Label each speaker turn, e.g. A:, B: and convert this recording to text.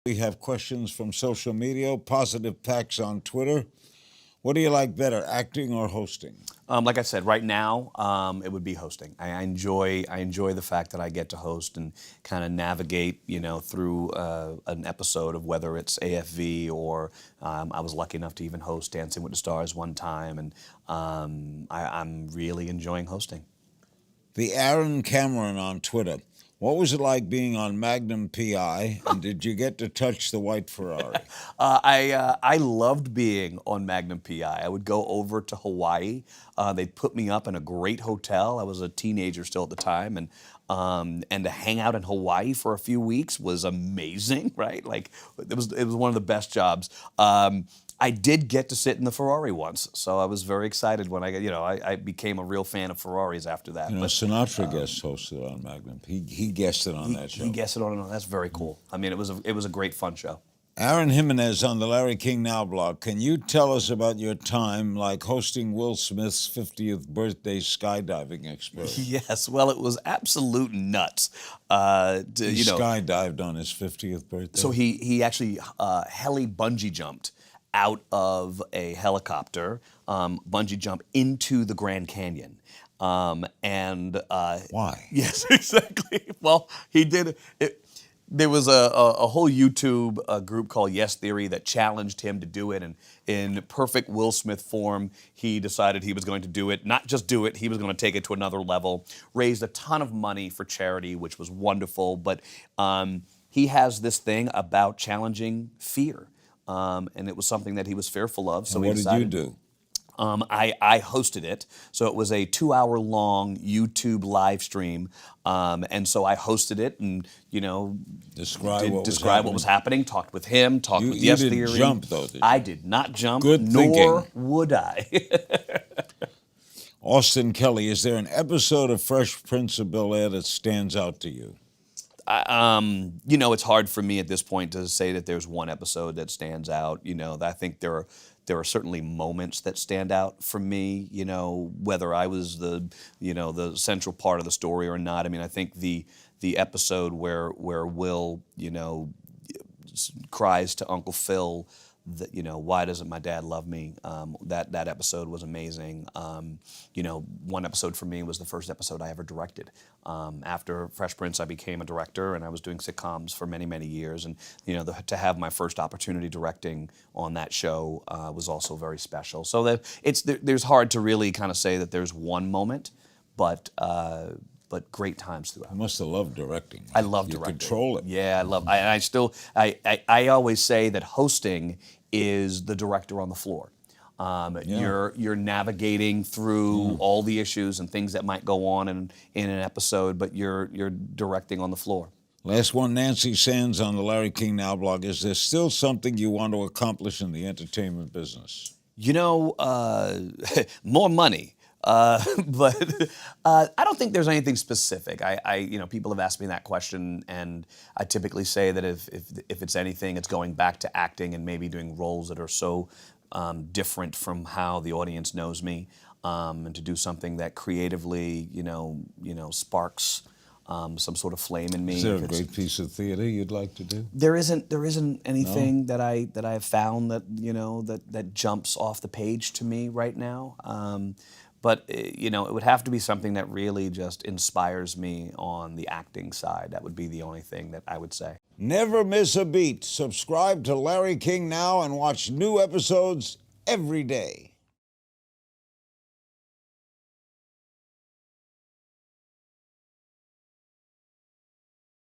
A: We have questions from social media, positive packs on Twitter. What do you like better, acting or hosting?
B: Like I said, right now it would be hosting. I enjoy the fact that I get to host and kind of navigate, through an episode of whether it's AFV or I was lucky enough to even host Dancing with the Stars one time, and I'm really enjoying hosting.
A: The Aaron Cameron on Twitter. What was it like being on Magnum P.I., and did you get to touch the white Ferrari?
B: I loved being on Magnum P.I. I would go over to Hawaii. They'd put me up in a great hotel. I was a teenager still at the time, and to hang out in Hawaii for a few weeks was amazing, right? Like it was one of the best jobs. I did get to sit in the Ferrari once, so I was very excited when I became a real fan of Ferraris after that.
A: Sinatra guest hosted on Magnum. He guested on that show.
B: He guested on it. That's very cool. I mean, it was a great fun show.
A: Aaron Jimenez on the Larry King Now blog. Can you tell us about your time like hosting Will Smith's 50th birthday skydiving experience?
B: Yes, well, it was absolute nuts.
A: He skydived on his 50th birthday?
B: So he actually heli bungee jumped out of a helicopter, bungee jump into the Grand Canyon.
A: Why?
B: Yes, exactly. Well, he did it. There was a whole YouTube group called Yes Theory that challenged him to do it, and in perfect Will Smith form, he decided he was going to do it. Not just do it, he was going to take it to another level. Raised a ton of money for charity, which was wonderful, but he has this thing about challenging fear. And it was something that he was fearful of. So
A: what did you do?
B: I hosted it. So it was a 2-hour-long YouTube live stream. And so I hosted it and,
A: describe
B: what was happening, talked with him, talked with Yes Theory.
A: You didn't jump, though, did you?
B: I did not jump,
A: Good
B: nor
A: thinking.
B: would I.
A: Austin Kelly, is there an episode of Fresh Prince of Bel-Air that stands out to you?
B: It's hard for me at this point to say that there's one episode that stands out. I think there are certainly moments that stand out for me. Whether I was the central part of the story or not. I mean, I think the episode where Will cries to Uncle Phil that, why doesn't my dad love me? That episode was amazing. One episode for me was the first episode I ever directed. After Fresh Prince, I became a director, and I was doing sitcoms for many, many years. And to have my first opportunity directing on that show was also very special. So there's hard to really kind of say that there's one moment, but great times throughout.
A: You must have loved directing.
B: I love directing.
A: You control it.
B: Yeah, I always say that hosting is the director on the floor. You're navigating through all the issues and things that might go on in an episode, but you're directing on the floor.
A: Last one, Nancy Sands on the Larry King Now blog. Is there still something you want to accomplish in the entertainment business?
B: More money. But I don't think there's anything specific. People have asked me that question, and I typically say that if it's anything, it's going back to acting and maybe doing roles that are so different from how the audience knows me, and to do something that creatively, sparks some sort of flame in me.
A: Is there a great piece of theater you'd like to do?
B: There isn't anything that I have found that that jumps off the page to me right now. But it would have to be something that really just inspires me on the acting side. That would be the only thing that I would say.
A: Never miss a beat. Subscribe to Larry King Now and watch new episodes every day.